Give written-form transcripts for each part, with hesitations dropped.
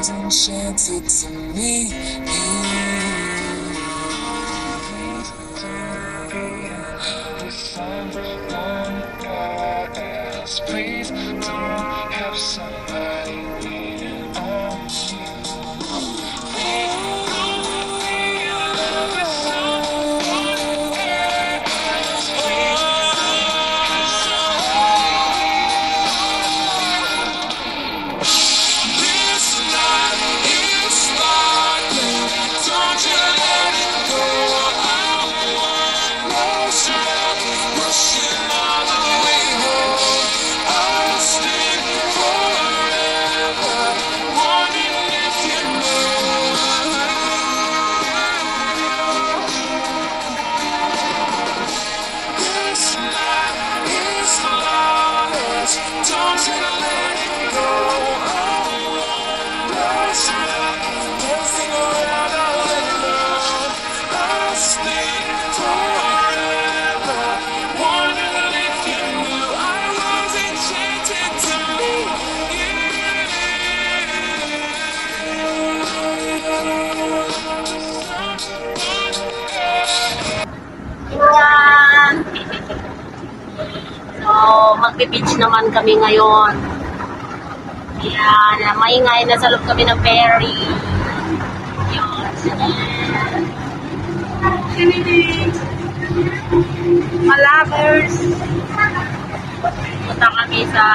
was enchanted to meet you. The someone else, please don't have somebody waiting on you. So, magbe-beach naman kami ngayon. Ayan, maingay, nasa loob kami ng ferry. Yun, Malabers. Punta kami sa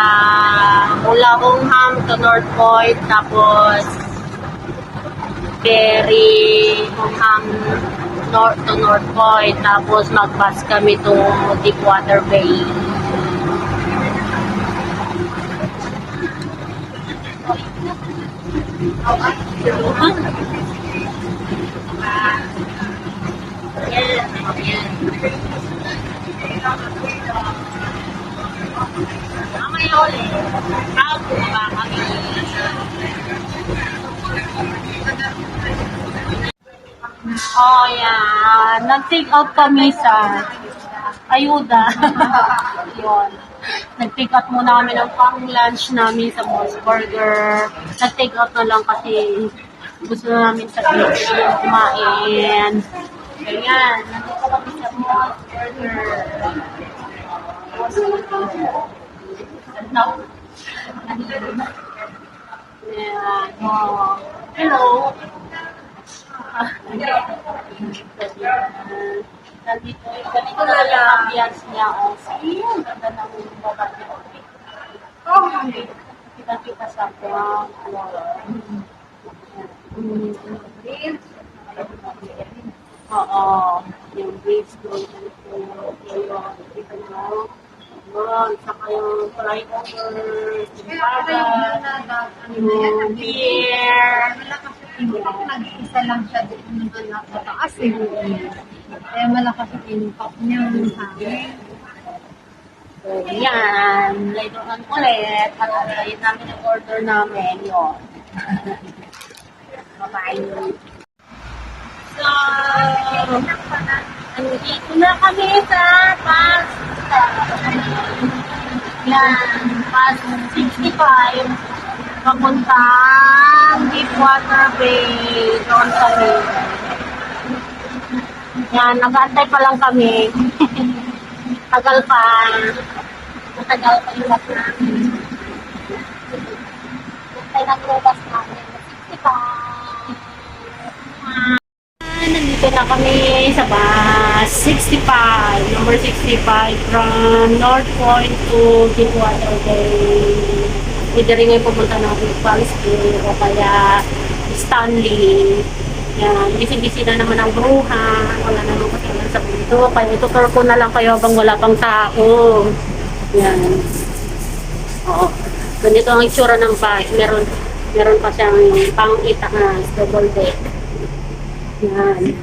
mula Hongham to North Point, tapos ferry Hongham to North Point, tapos mag-bus kami to Deepwater Bay. Mamaya ulit. Bago ba kami? Oh, yan. Nag-take out kami sa ayuda. Yun. Nag-take out muna kami ng pang-lunch namin sa Moss Burger. Nag-take out na lang kasi gusto namin sa beach kumain. Ayan. Nandito kami sa Moss Burger. No. Ayan. Oh. Hello. Ganito na lang ang ambience niya. Ang ganda ng babae. Kita-kita sa ground. Oo. Yung bridge doon. Kita nyo. Yun. Saka yung flyover. Yung beer. Nag-isa lang siya doon na pataas eh. Kaya malakas ang impact niya sa amin. So, yan. Later on ulit. At yun namin yung order namin. Yun. Bye-bye. So, andito na kami sa Pasta. Yan. Past 65. Papuntang Deepwater Bay. Doon kami. Yan, nag-aantay pa lang kami. Tagal pa. Matagal pa yung bus namin. Tayo nag-robas namin. 65. Nandito na kami sa bus 65. Number 65 from North Point to Deepwater Bay. Pwede rin ngayon pumunta ng Palsville o kaya Stanley. Yan, busy-busy na naman ang bruha. Wala na naman kasi sa mundo. Kaya itutur ko na lang kayo habang wala pang tao. Yan. Oo. Ganito ang itsura ng bus. Meron pa siyang pang-itaas, double deck. Yan.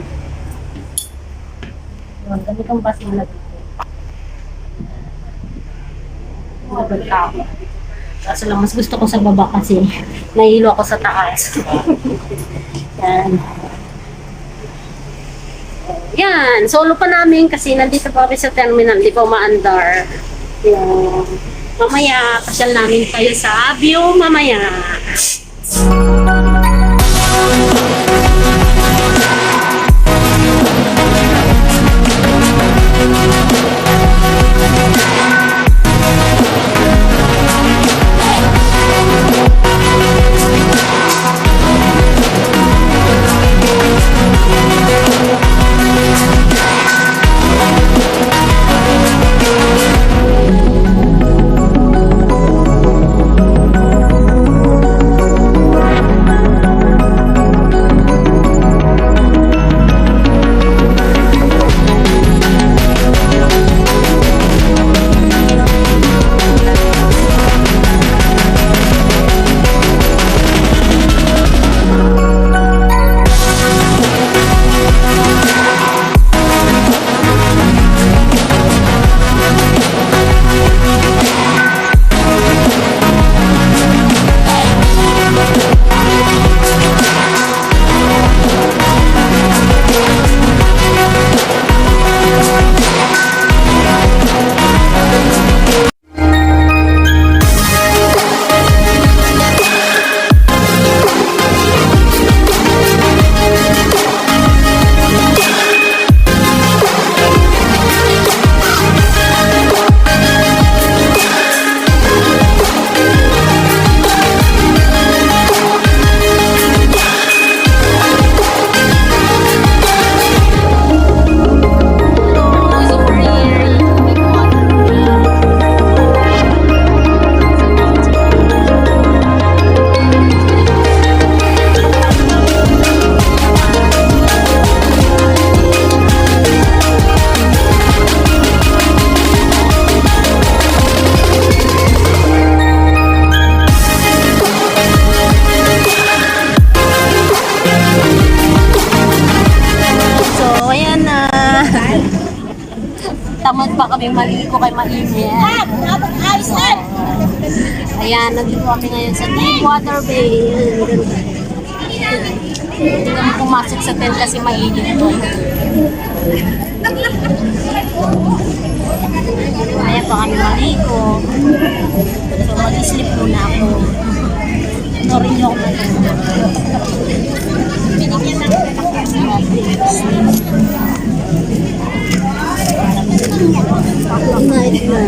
Yan, ganitong bus na dito. Walang tao. Kaso lang, mas gusto ko sa baba kasi nahilo ako sa taas. Yan. Yan. Solo pa namin kasi nandito pa kami sa terminal. Di pa umaandar. Yan. Mamaya, pasyal namin kayo sa view mamaya. tamad pa kami maligo kay mainit. Ayan, nandito kami ngayon sa Deepwater Bay. Hindi kami pumasok sa tent kasi mainit doon. Ayan pa kami maligo. So, mag-sleep muna ako. Norin niyo ako binigyan ng night na.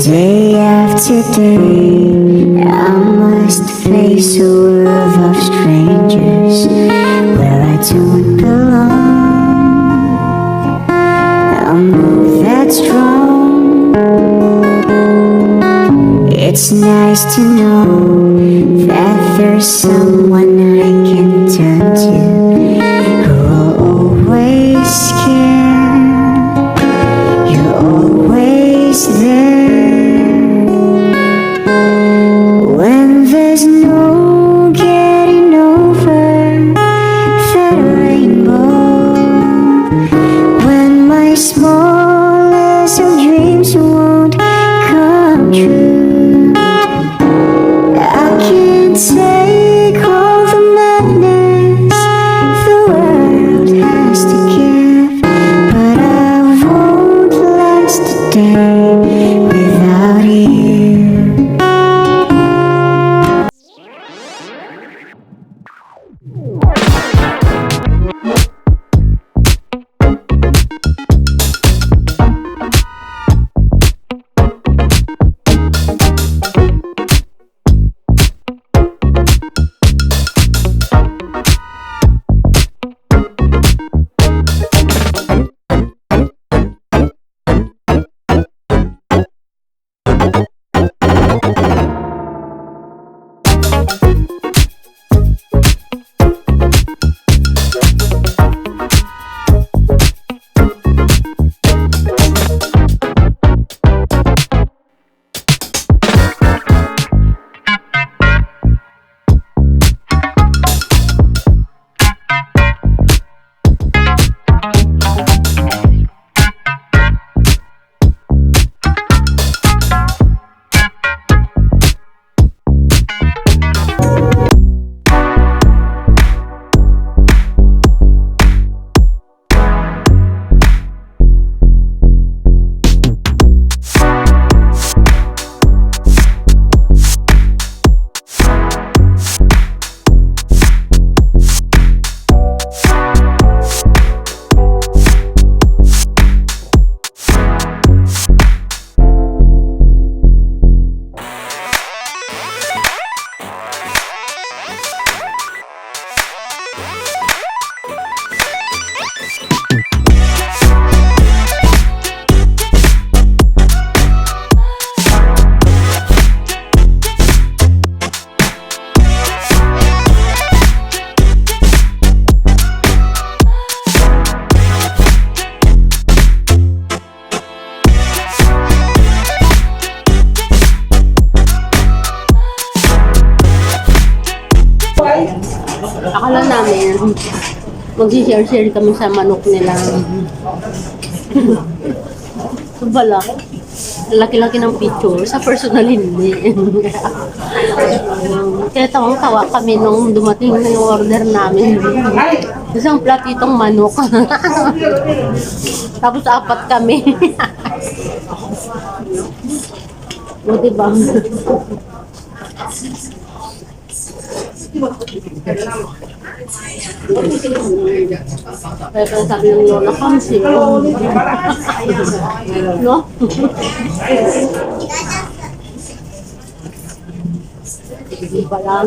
Day after day, I must face a world of strangers where I don't belong. I'm not that strong. It's nice to know that there's someone I can turn to who will always care. You're always there when there's no getting over the rainbow. When my smallest of dreams won't come true, I can't take all the madness the world has to give, but I won't last a day without you. Akala namin, mag-share-share kami sa manok nila. So bala, laki-laki ng picture, sa personal hindi. Kaya tawang-tawa kami nung dumating na yung order namin. Isang platitong manok. Tapos 4 kami. O diba? Kaya sabi ng lola, kamsi. No? Hindi pa lang.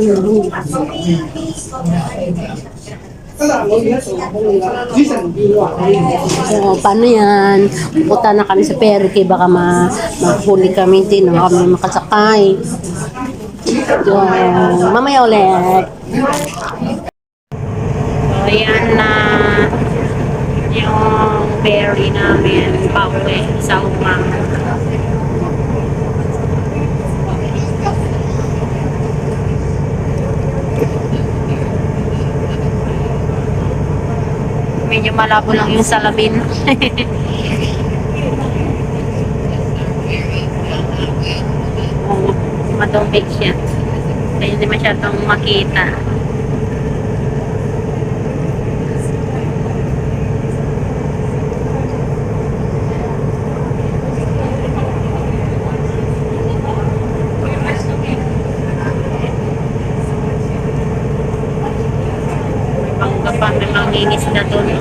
So, paano yan? Pupunta na kami sa Perke, baka mahuli kami, hindi na kami makasakay. So, mamaya ulit. So, ayan na yung ferry namin pauwi sa Umang. medyo malabo lang yung salamin. Madumig siya. Kaya hindi masyadong makita. Panggapan may mangingisda na doon.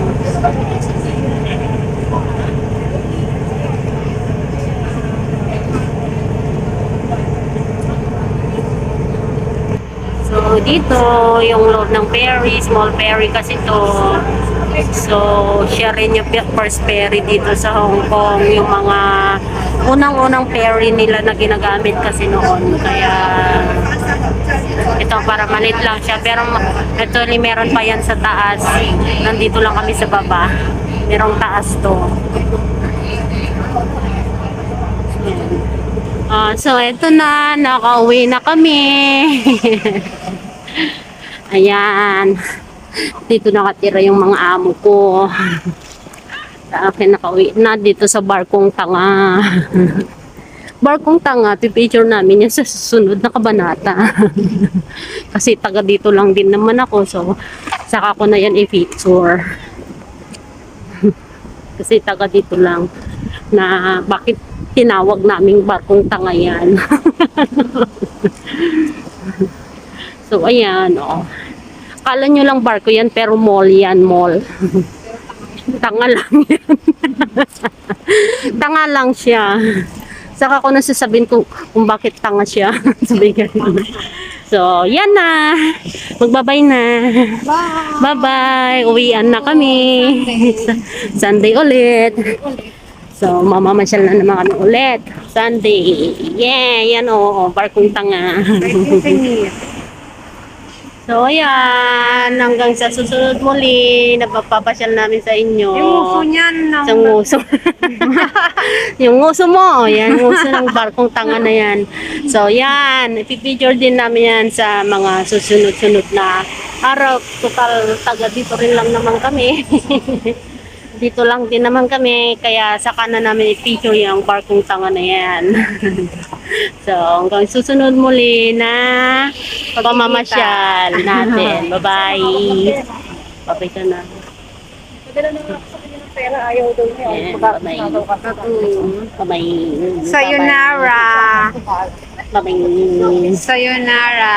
So, dito, yung loob ng ferry, small ferry kasi to. So, siya rin yung first ferry dito sa Hong Kong. Yung mga unang-unang ferry nila na ginagamit kasi noon. Kaya, ito para maliit lang siya. Pero actually, meron pa yan sa taas. Nandito lang kami sa baba. Merong taas to. So, ito na. Nakauwi na kami. Ayan. Dito nakatira yung mga amo ko. Sa akin nakauwi na dito sa Barkong Tanga. Barkong Tanga, pipicture namin yan sa susunod na kabanata. Kasi taga dito lang din naman ako. So, saka ko na yan i-picture. Kasi taga dito lang. Na bakit tinawag naming Barkong Tanga yan. So, ayan, oh. Kala nyo lang barko yan, pero mall yan, mall. Tanga lang yan. Tanga lang siya. Saka ko nasasabihin kung bakit tanga siya. So, yan na. Magbabay na. Bye! Bye-bye. Uwian na kami. Sunday ulit. So, mamamasyal na naman kami ulit. Sunday. Yeah, yan o. Barkong Tanga. So, ayan. Hanggang sa susunod muli, napapapasyal namin sa inyo. Yung uso niyan. Isang nguso. Yung nguso mo. Yan, nguso ng Barkong Tanga na yan. So, yan. Ipipicture din namin yan sa mga susunod-sunod na araw. Total, taga dito rin lang naman kami. Dito lang din naman kami. Kaya saka na namin i-picture yung Barkong Tanga na yan. So, hanggang susunod muli na pamamasyal natin. Bye-bye. Bye-bye ka na. Ayan, bye-bye. Bye-bye. Sayonara! Bye-bye. Sayonara!